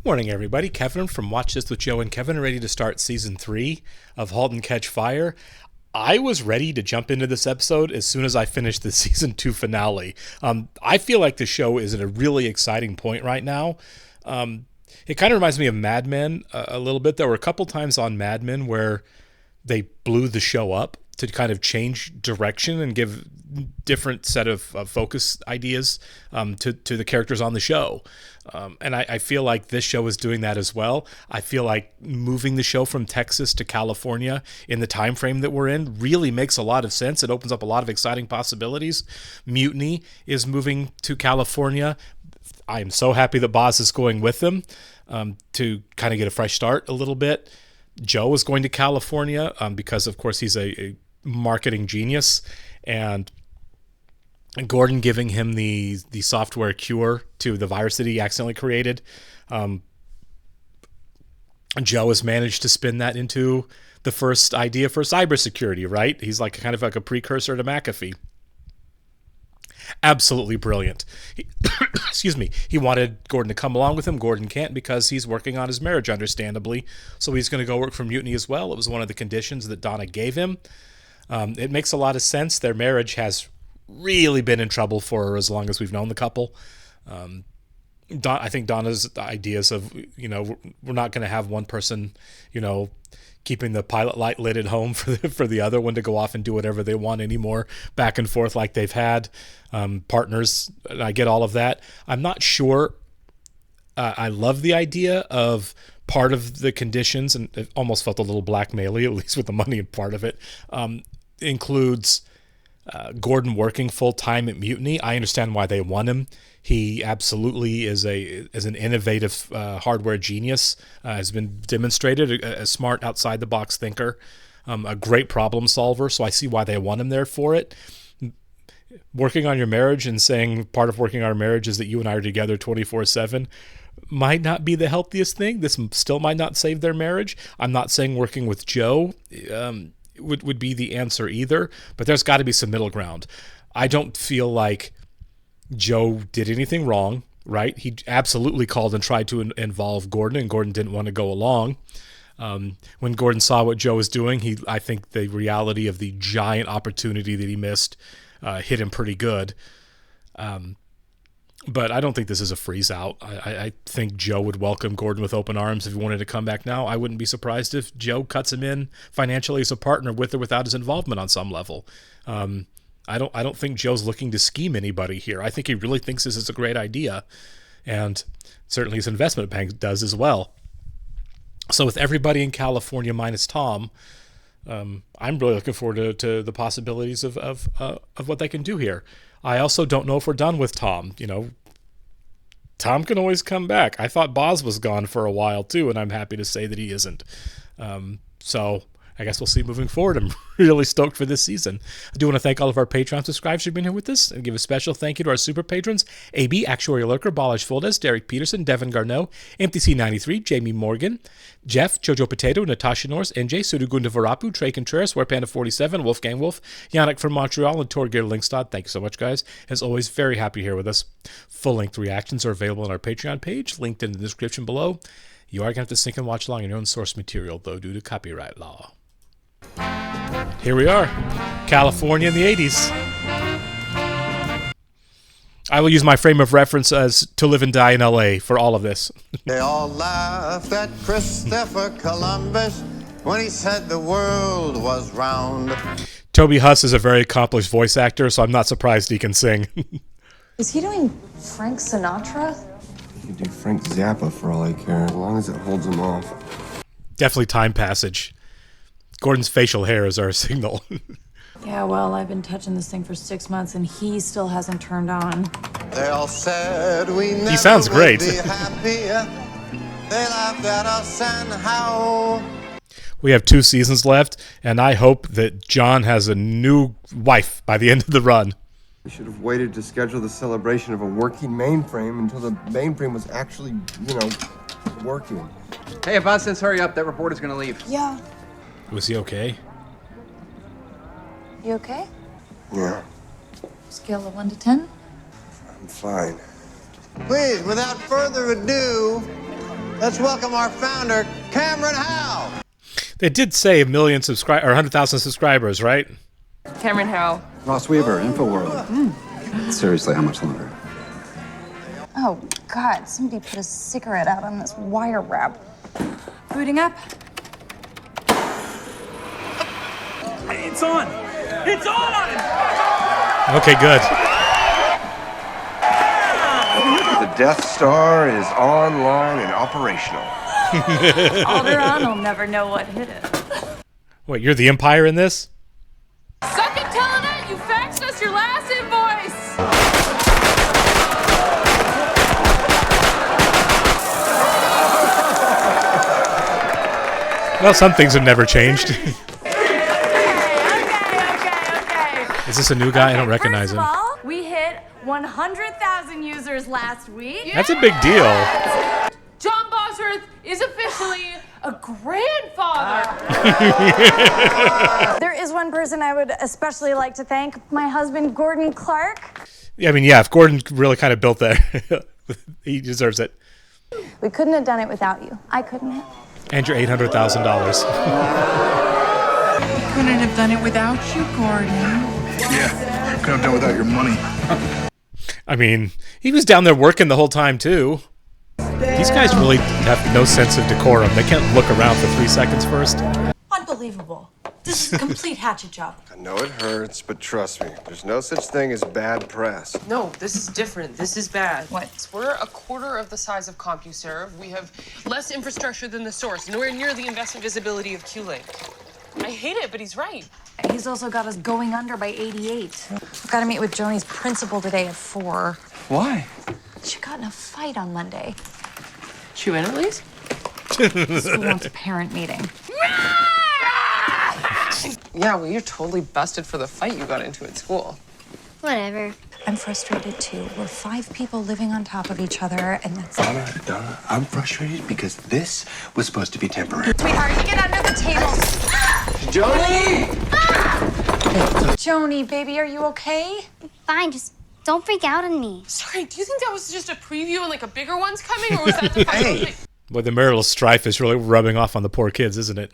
Morning, everybody. Kevin from Watch This with Joe and Kevin, ready to start season 3 of Halt and Catch Fire. I was ready to jump into this episode as soon as I finished the season 2 finale. I feel like the show is at a really exciting point right now. It kind of reminds me of Mad Men a little bit. There were a couple times on Mad Men where they blew the show up to kind of change direction and give different set of focus ideas to the characters on the show. And I feel like this show is doing that as well. I feel like moving the show from Texas to California in the time frame that we're in really makes a lot of sense. It opens up a lot of exciting possibilities. Mutiny is moving to California. I am so happy that Boz is going with them to kind of get a fresh start a little bit. Joe is going to California because, of course, he's a marketing genius, and Gordon giving him the software cure to the virus that he accidentally created. Joe has managed to spin that into the first idea for cybersecurity, right? He's like kind of like a precursor to McAfee. Absolutely brilliant. Excuse me. He wanted Gordon to come along with him. Gordon can't because he's working on his marriage, understandably. So he's going to go work for Mutiny as well. It was one of the conditions that Donna gave him. It makes a lot of sense. Their marriage has really been in trouble for her as long as we've known the couple. I think Donna's ideas of, we're not going to have one person, keeping the pilot light lit at home for the other one to go off and do whatever they want anymore, back and forth like they've had partners. And I get all of that. I'm not sure. I love the idea of part of the conditions, and it almost felt a little blackmail-y, at least with the money and part of it, includes Gordon working full-time at Mutiny. I understand why they want him. He absolutely is an innovative hardware genius, has been demonstrated, a smart outside-the-box thinker, a great problem solver, so I see why they want him there for it. Working on your marriage and saying part of working on our marriage is that you and I are together 24/7 might not be the healthiest thing. This still might not save their marriage. I'm not saying working with Joe would be the answer either, but there's got to be some middle ground. I don't feel like Joe did anything wrong, right? He absolutely called and tried to involve Gordon, and Gordon didn't want to go along. When Gordon saw what Joe was doing, I think the reality of the giant opportunity that he missed hit him pretty good. But I don't think this is a freeze out. I think Joe would welcome Gordon with open arms if he wanted to come back now. I wouldn't be surprised if Joe cuts him in financially as a partner with or without his involvement on some level. I don't think Joe's looking to scheme anybody here. I think he really thinks this is a great idea, and certainly his investment bank does as well. So with everybody in California minus Tom, I'm really looking forward to the possibilities of what they can do here. I also don't know if we're done with Tom. Tom can always come back. I thought Boz was gone for a while too, and I'm happy to say that he isn't. So I guess we'll see moving forward. I'm really stoked for this season. I do want to thank all of our Patreon subscribers who've been here with us, and give a special thank you to our super patrons: AB, Actuarial Lurker, Balash Foldes, Derek Peterson, Devin Garneau, MTC93, Jamie Morgan, Jeff, Jojo Potato, Natasha Norris, NJ, Sudugunda Varapu, Trey Contreras, Warpanda47, Wolfgang Wolf, Yannick from Montreal, and Torgeir Linkstad. Thank you so much, guys. As always, very happy here with us. Full-length reactions are available on our Patreon page, linked in the description below. You are going to have to sync and watch along in your own source material, though, due to copyright law. Here we are, California in the 80s. I will use my frame of reference as To Live and Die in LA for all of this. They all laughed at Christopher Columbus when he said the world was round. Toby Huss is a very accomplished voice actor, so I'm not surprised he can sing. Is he doing Frank Sinatra? He could do Frank Zappa for all I care, as long as it holds him off. Definitely time passage. Gordon's facial hair is our signal. Yeah, well, I've been touching this thing for 6 months and he still hasn't turned on. They all said we never He sounds great. would be happy. They laughed at us and how. We have 2 seasons left, and I hope that John has a new wife by the end of the run. We should have waited to schedule the celebration of a working mainframe until the mainframe was actually, working. Hey, if Boz says hurry up, that reporter's gonna leave. Yeah. Was he okay? You okay? Yeah, Scale of 1 to 10? I'm fine. Please, without further ado, Let's welcome our founder, Cameron Halt. They did say 1 million subscribers or 100,000 subscribers, right? Cameron Howe. Ross Weaver, InfoWorld. Seriously, how much longer? Oh, God, somebody put a cigarette out on this wire wrap. Booting up. It's on! It's on! Okay, good. The Death Star is online and operational. Alderaan will never know what hit it. Wait, you're the Empire in this? Suck it, Telenet! You faxed us your last invoice! Well, some things have never changed. Okay. Is this a new guy? I don't recognize First him. of all, we hit 100,000 users last week. That's a big deal. John Bosworth is officially a grandfather! There is one person I would especially like to thank, my husband, Gordon Clark. Yeah, I mean, yeah, if Gordon really kind of built that, he deserves it. We couldn't have done it without you. I couldn't. And your $800,000. Couldn't have done it without you, Gordon. Yeah, couldn't have done without your money. I mean, he was down there working the whole time, too. These guys really have no sense of decorum. They can't look around for 3 seconds first. Unbelievable. This is a complete hatchet job. I know it hurts, but trust me, there's no such thing as bad press. No, this is different. This is bad. What? We're a quarter of the size of CompuServe. We have less infrastructure than the source, nowhere near the investment visibility of Q-Link. I hate it, but he's right. He's also got us going under by 88. I've got to meet with Joni's principal today at 4. Why? She got in a fight on Monday. She win at least? School wants a parent meeting. Yeah, well, you're totally busted for the fight you got into at school. Whatever. I'm frustrated too. We're 5 people living on top of each other, and that's Donna, I'm frustrated because this was supposed to be temporary. Sweetheart, you get under the table. Joni! Joni, baby, are you okay? Fine, just don't freak out on me. Sorry, do you think that was just a preview and like a bigger one's coming, or was that the Hey! Boy, the marital strife is really rubbing off on the poor kids, isn't it?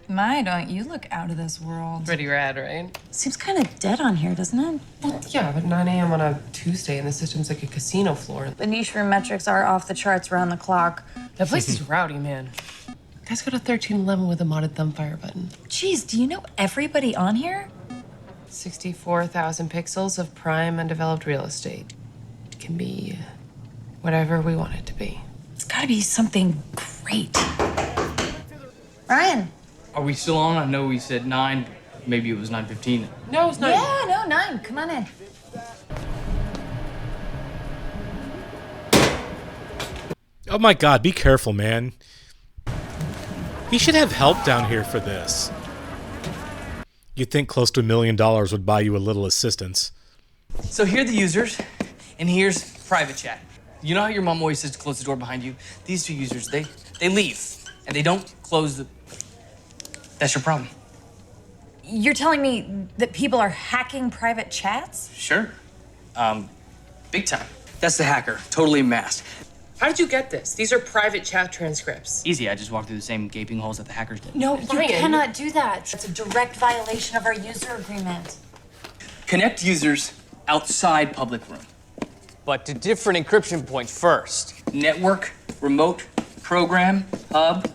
My, don't you look out of this world. Pretty rad, right? Seems kind of dead on here, doesn't it? Well, yeah, but 9 a.m. on a Tuesday and the system's like a casino floor. The niche room metrics are off the charts round the clock. That place is rowdy, man. Guy's got a 1311 with a modded thumbfire button. Jeez, do you know everybody on here? 64,000 pixels of prime undeveloped real estate. It can be whatever we want it to be. It's gotta be something great. Ryan. Are we still on? I know we said 9. Maybe it was 9:15. No, it's not. Yeah, no, 9. Come on in. Oh my God, be careful, man. He should have help down here for this. You'd think close to $1 million would buy you a little assistance. So here are the users, and here's private chat. You know how your mom always says to close the door behind you? These 2 users, they leave, and they don't close the... That's your problem. You're telling me that people are hacking private chats? Sure. Big time. That's the hacker, totally masked. How did you get this? These are private chat transcripts. Easy, I just walked through the same gaping holes that the hackers did. No, you Ryan. cannot do that. It's a direct violation of our user agreement. Connect users outside public room. But to different encryption points first. Network, remote, program, hub,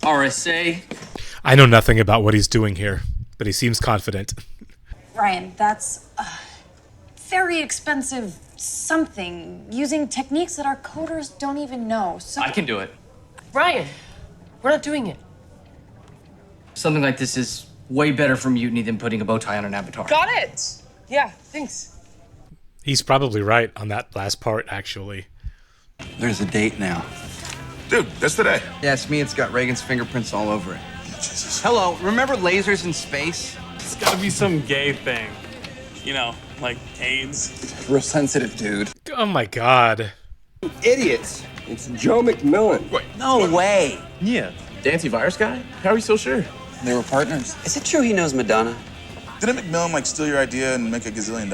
RSA. I know nothing about what he's doing here, but he seems confident. Ryan, that's a very expensive something using techniques that our coders don't even know. So I can do it. Ryan, we're not doing it. Something like this is way better for Mutiny than putting a bow tie on an avatar. Got it. Yeah, thanks. He's probably right on that last part, actually. There's a date now. Dude, that's today. Yeah, it's me. It's got Reagan's fingerprints all over it. Hello, remember lasers in space? It's gotta be some gay thing. You know, like AIDS. Real sensitive, dude. Oh my God. Idiots! It's Joe McMillan. Wait, No way. Yeah. The antivirus guy? How are you so sure? They were partners. Is it true he knows Madonna? didn't McMillan like steal your idea and make $1 gazillion?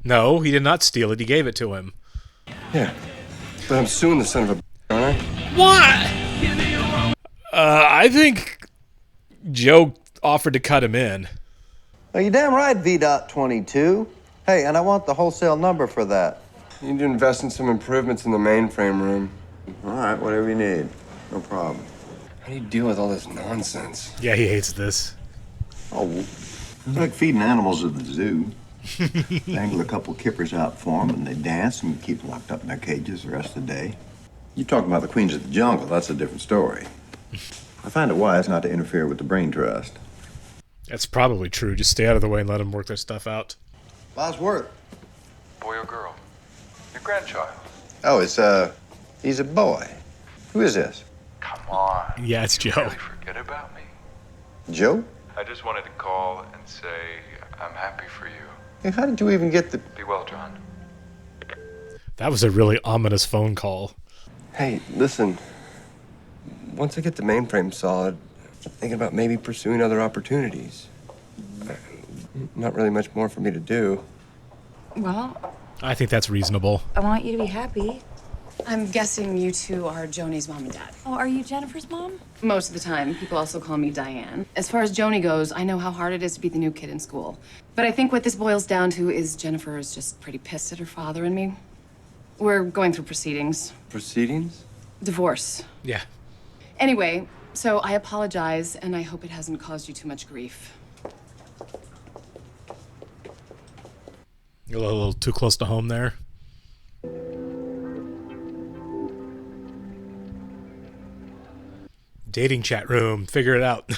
No, he did not steal it. He gave it to him. Yeah, but I'm suing the son of a... aren't What? I think Joe offered to cut him in. Are you damn right, V.22? Hey, and I want the wholesale number for that. You need to invest in some improvements in the mainframe room. All right, whatever you need. No problem. How do you deal with all this nonsense? Yeah, he hates this. Oh, it's like feeding animals at the zoo. Dangle a couple kippers out for them, and they dance and keep them locked up in their cages the rest of the day. You talk about the queens of the jungle, that's a different story. I find it wise not to interfere with the brain trust. That's probably true. Just stay out of the way and let them work their stuff out. Bosworth. Boy or girl? Your grandchild. Oh, he's a boy. Who is this? Come on. Yeah, it's Joe. Really forget about me. Joe? I just wanted to call and say I'm happy for you. Hey, how did you even get the... Be well, John. That was a really ominous phone call. Hey, listen. Once I get the mainframe solid, I'm thinking about maybe pursuing other opportunities. Not really much more for me to do. Well, I think that's reasonable. I want you to be happy. I'm guessing you two are Joni's mom and dad. Oh, are you Jennifer's mom? Most of the time. People also call me Diane. As far as Joni goes, I know how hard it is to be the new kid in school. But I think what this boils down to is Jennifer is just pretty pissed at her father and me. We're going through proceedings. Proceedings? Divorce. Yeah. Anyway, so I apologize, and I hope it hasn't caused you too much grief. You're a little too close to home there. Dating chat room. Figure it out.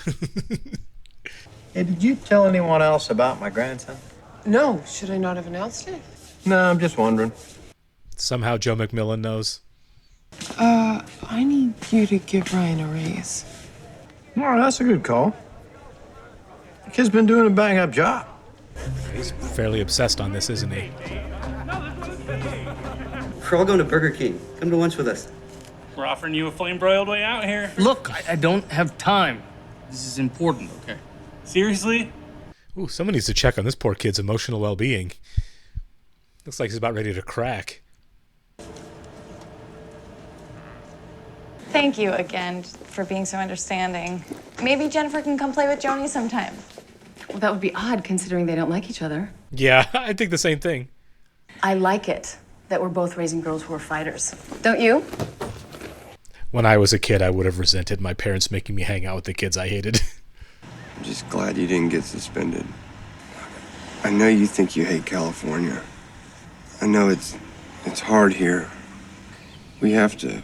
Hey, did you tell anyone else about my grandson? No, should I not have announced it? No, I'm just wondering. Somehow Joe McMillan knows. I need you to give Ryan a raise. Oh, that's a good call. The kid's been doing a bang-up job. He's fairly obsessed on this, isn't he? We're all going to Burger King. Come to lunch with us. We're offering you a flame-broiled way out here. Look, I don't have time. This is important, okay? Seriously? Ooh, someone needs to check on this poor kid's emotional well-being. Looks like he's about ready to crack. Thank you again for being so understanding. Maybe Jennifer can come play with Joni sometime. Well, that would be odd considering they don't like each other. Yeah, I think the same thing. I like it that we're both raising girls who are fighters. Don't you? When I was a kid, I would have resented my parents making me hang out with the kids I hated. I'm just glad you didn't get suspended. I know you think you hate California. I know it's hard here. We have to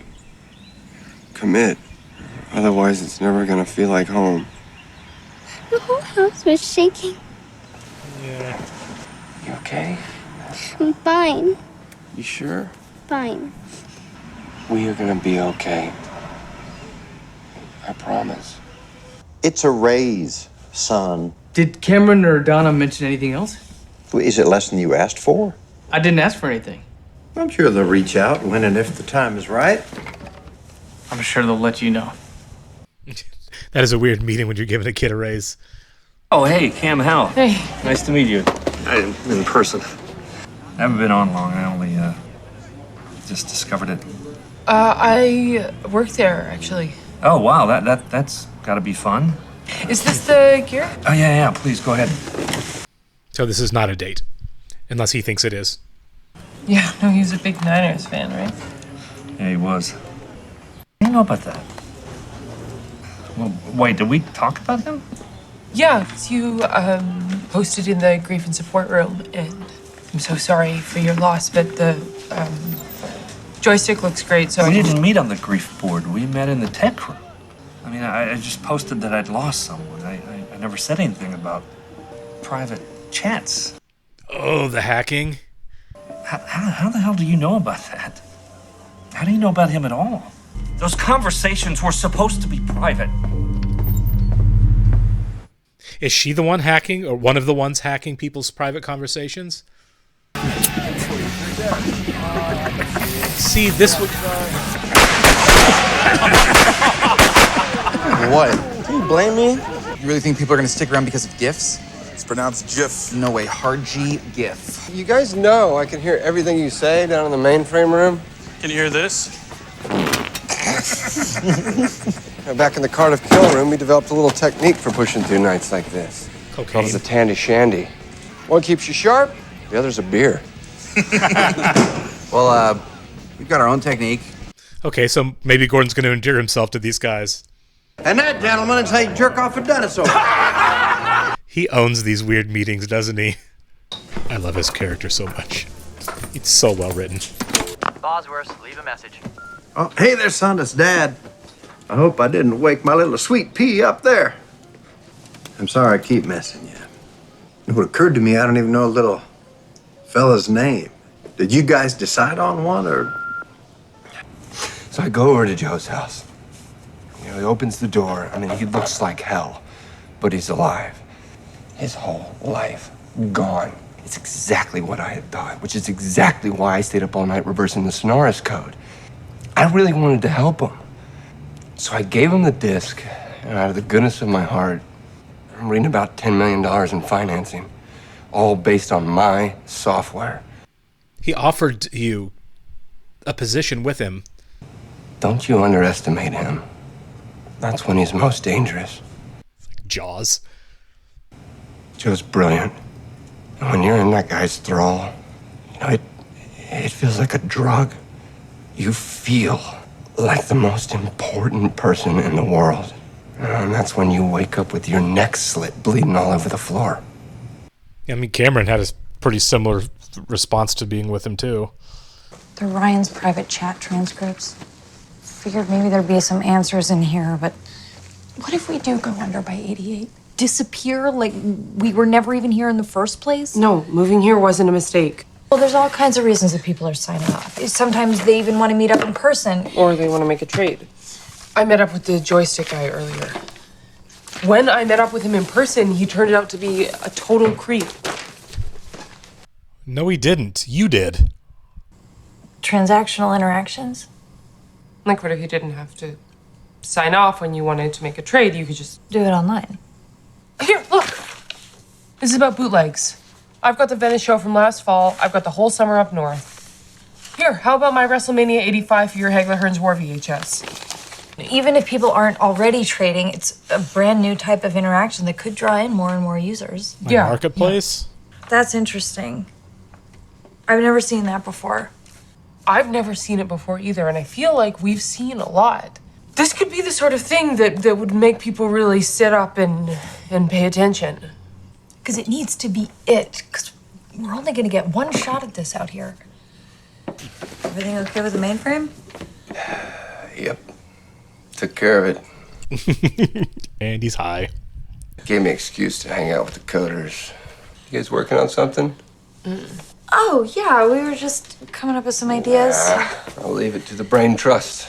commit. Otherwise, it's never gonna feel like home. The whole house was shaking. Yeah. You okay? I'm fine. You sure? Fine. We are gonna be okay. I promise. It's a raise, son. Did Cameron or Donna mention anything else? Is it less than you asked for? I didn't ask for anything. I'm sure they'll reach out when and if the time is right. I'm sure they'll let you know. That is a weird meeting when you're giving a kid a raise. Oh, hey, Cam Hal. Hey. Nice to meet you. In person. I haven't been on long. I only just discovered it. I work there, actually. Oh, wow. That's got to be fun. Is this the gear? Oh, yeah. Please, go ahead. So this is not a date. Unless he thinks it is. Yeah, no, he was a big Niners fan, right? Yeah, he was. I don't know about that. Well, wait, did we talk about him? Yeah, you posted in the grief and support room, and I'm so sorry for your loss, but the joystick looks great, so... We didn't meet on the grief board. We met in the tech room. I mean, I just posted that I'd lost someone. I never said anything about private chats. Oh, the hacking? How the hell do you know about that? How do you know about him at all? Those conversations were supposed to be private. Is she the one hacking, or one of the ones hacking people's private conversations? See, this would... What? Do you blame me? You really think people are gonna stick around because of GIFs? It's pronounced GIF. No way, hard G GIF. You guys know I can hear everything you say down in the mainframe room. Can you hear this? Back in the Cardiff kill room, we developed a little technique for pushing through nights like this. Cocaine. Called it a tandy shandy. One keeps you sharp, the other's a beer. Well, we've got our own technique. Okay, so maybe Gordon's going to endear himself to these guys. And that, gentlemen, is how you jerk off a dinosaur. He owns these weird meetings, doesn't he? I love his character so much. It's so well written. Bosworth, leave a message. Oh, hey there, son, it's Dad. I hope I didn't wake my little sweet pea up there. I'm sorry I keep messing you. It occurred to me I don't even know a little fella's name. Did you guys decide on one, or? So I go over to Joe's house. You know, he opens the door. I mean, he looks like hell, but he's alive. His whole life gone. It's exactly what I had thought, which is exactly why I stayed up all night reversing the Sonoris code. I really wanted to help him. So I gave him the disc, and out of the goodness of my heart, I'm reading about $10 million in financing, all based on my software. He offered you a position with him. Don't you underestimate him. That's when he's most dangerous. Jaws. Joe's brilliant. And when you're in that guy's thrall, you know, it feels like a drug. You feel like the most important person in the world. And that's when you wake up with your neck slit, bleeding all over the floor. I mean, Cameron had a pretty similar response to being with him, too. They're Ryan's private chat transcripts. Figured maybe there'd be some answers in here, but what if we do go under by 88? Disappear like we were never even here in the first place? No, moving here wasn't a mistake. Well, there's all kinds of reasons that people are signing off. Sometimes they even want to meet up in person. Or they want to make a trade. I met up with the joystick guy earlier. When I met up with him in person, he turned out to be a total creep. No, he didn't. You did. Transactional interactions? Like, what if you didn't have to sign off when you wanted to make a trade? You could just do it online. Here, look. This is about bootlegs. I've got the Venice show from last fall. I've got the whole summer up north. Here, how about my WrestleMania 85 for your Hagler Hearns War VHS? Even if people aren't already trading, it's a brand new type of interaction that could draw in more and more users. Like Marketplace? Yeah. That's interesting. I've never seen that before. I've never seen it before either, and I feel like we've seen a lot. This could be the sort of thing that would make people really sit up and pay attention. Because it needs to be it, because we're only going to get one shot at this out here. Everything okay with the mainframe? Yep. Took care of it. And he's high. Gave me an excuse to hang out with the coders. You guys working on something? Oh, yeah, we were just coming up with some ideas. I'll leave it to the brain trust.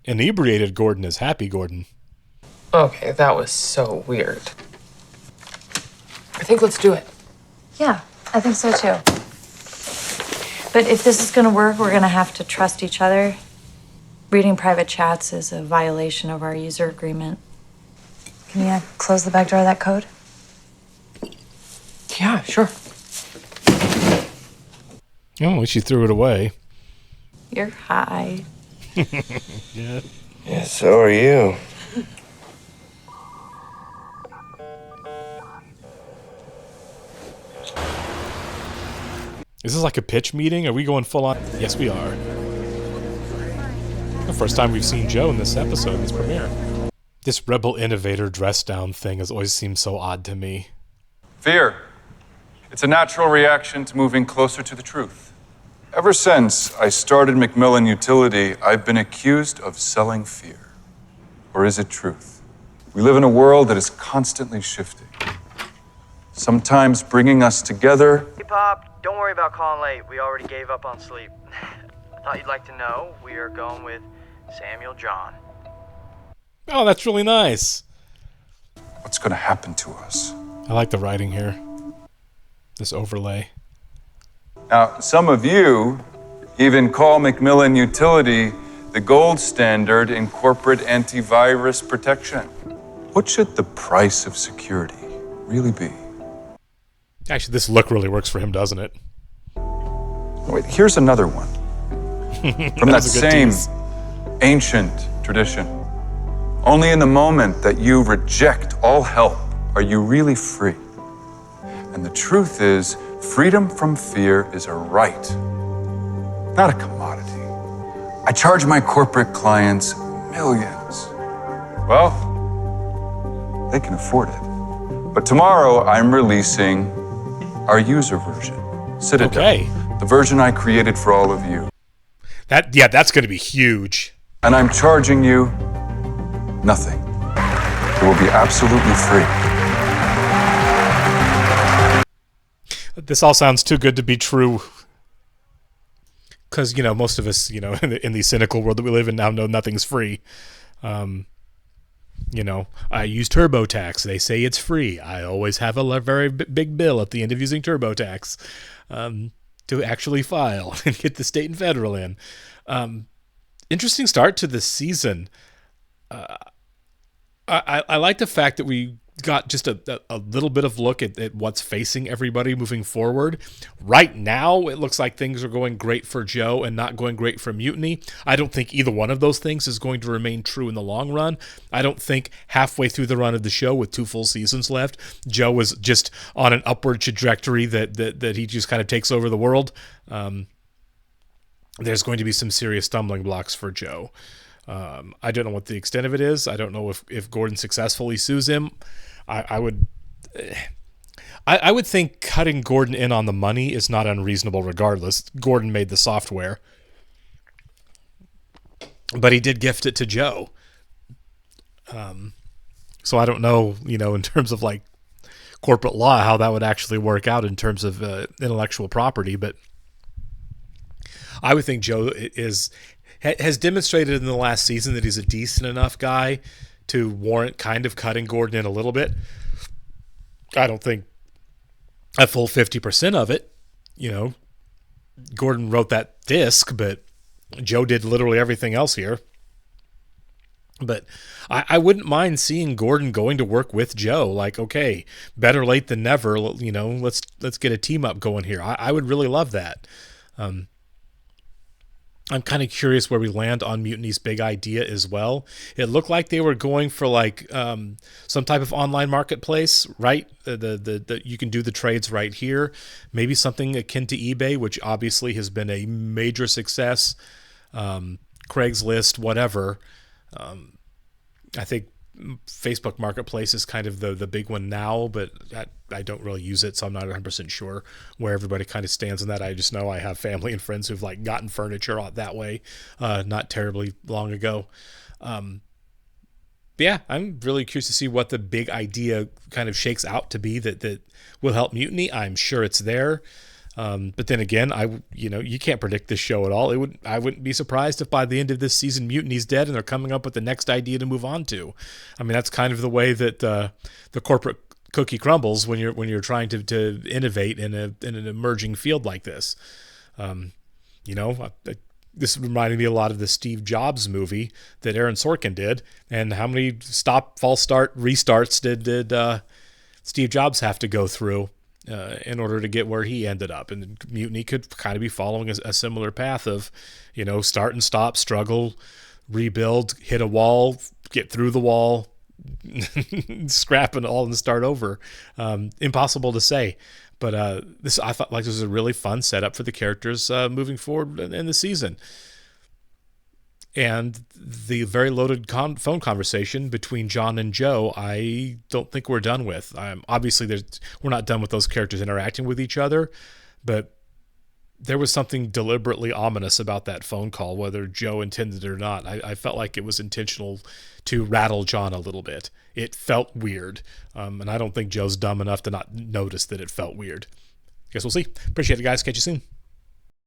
Inebriated Gordon is happy Gordon. Okay, that was so weird. I think let's do it. Yeah, I think so too. But if this is going to work, we're going to have to trust each other. Reading private chats is a violation of our user agreement. Can you close the back door of that code? Yeah, sure. Oh, at least you threw it away. You're high. Yeah. Yeah, so are you. Is this like a pitch meeting? Are we going full on? Yes, we are. The first time we've seen Joe in this episode, in this premiere. This rebel innovator dress down thing has always seemed so odd to me. Fear. It's a natural reaction to moving closer to the truth. Ever since I started Macmillan Utility, I've been accused of selling fear. Or is it truth? We live in a world that is constantly shifting. Sometimes bringing us together. Hey, Pop, don't worry about calling late. We already gave up on sleep. I thought you'd like to know we are going with Samuel John. Oh, that's really nice. What's going to happen to us? I like the writing here. This overlay. Now, some of you even call Macmillan Utility the gold standard in corporate antivirus protection. What should the price of security really be? Actually, this look really works for him, doesn't it? Wait, here's another one. From that was a good same tease. ancient tradition. Only in the moment that you reject all help are you really free. And the truth is, freedom from fear is a right, not a commodity. I charge my corporate clients millions. Well, they can afford it. But tomorrow I'm releasing our user version, Citadel, Okay. the version I created for all of you. That's going to be huge. And I'm charging you nothing. It will be absolutely free. This all sounds too good to be true. Because, most of us, in the cynical world that we live in now know nothing's free. I use TurboTax. They say it's free. I always have a very big bill at the end of using TurboTax to actually file and get the state and federal in. Interesting start to the season. I like the fact that we got just a little bit of look at what's facing everybody moving forward. Right now, it looks like things are going great for Joe and not going great for Mutiny. I don't think either one of those things is going to remain true in the long run. I don't think halfway through the run of the show with 2 full seasons left, Joe was just on an upward trajectory that he just kind of takes over the world. There's going to be some serious stumbling blocks for Joe. I don't know what the extent of it is. I don't know if Gordon successfully sues him. I would think cutting Gordon in on the money is not unreasonable regardless. Gordon made the software. But he did gift it to Joe. So I don't know, in terms of like corporate law, how that would actually work out in terms of intellectual property. But I would think Joe has demonstrated in the last season that he's a decent enough guy to warrant kind of cutting Gordon in a little bit. I don't think a full 50% of it. Gordon wrote that disc, but Joe did literally everything else here. But I wouldn't mind seeing Gordon going to work with Joe. Like, okay, better late than never. Let's get a team up going here. I would really love that. I'm kind of curious where we land on Mutiny's big idea as well. It looked like they were going for like some type of online marketplace, right? The you can do the trades right here. Maybe something akin to eBay, which obviously has been a major success. Craigslist, whatever. I think Facebook Marketplace is kind of the big one now, but I don't really use it, so I'm not 100% sure where everybody kind of stands on that. I just know I have family and friends who've like gotten furniture that way not terribly long ago. But yeah, I'm really curious to see what the big idea kind of shakes out to be that will help Mutiny. I'm sure it's there. But then again, you can't predict this show at all. I wouldn't be surprised if by the end of this season, Mutiny's dead and they're coming up with the next idea to move on to. I mean, that's kind of the way that the corporate cookie crumbles when you're trying to innovate in an emerging field like this. This reminded me a lot of the Steve Jobs movie that Aaron Sorkin did, and how many false start restarts did Steve Jobs have to go through in order to get where he ended up. And Mutiny could kind of be following a similar path of, start and stop, struggle, rebuild, hit a wall, get through the wall, scrap it all and start over. Impossible to say. But I thought like this was a really fun setup for the characters moving forward in the season. And the very loaded phone conversation between John and Joe, I don't think we're done with. Obviously, we're not done with those characters interacting with each other, but there was something deliberately ominous about that phone call, whether Joe intended it or not. I felt like it was intentional to rattle John a little bit. It felt weird, and I don't think Joe's dumb enough to not notice that it felt weird. Guess we'll see. Appreciate it, guys. Catch you soon.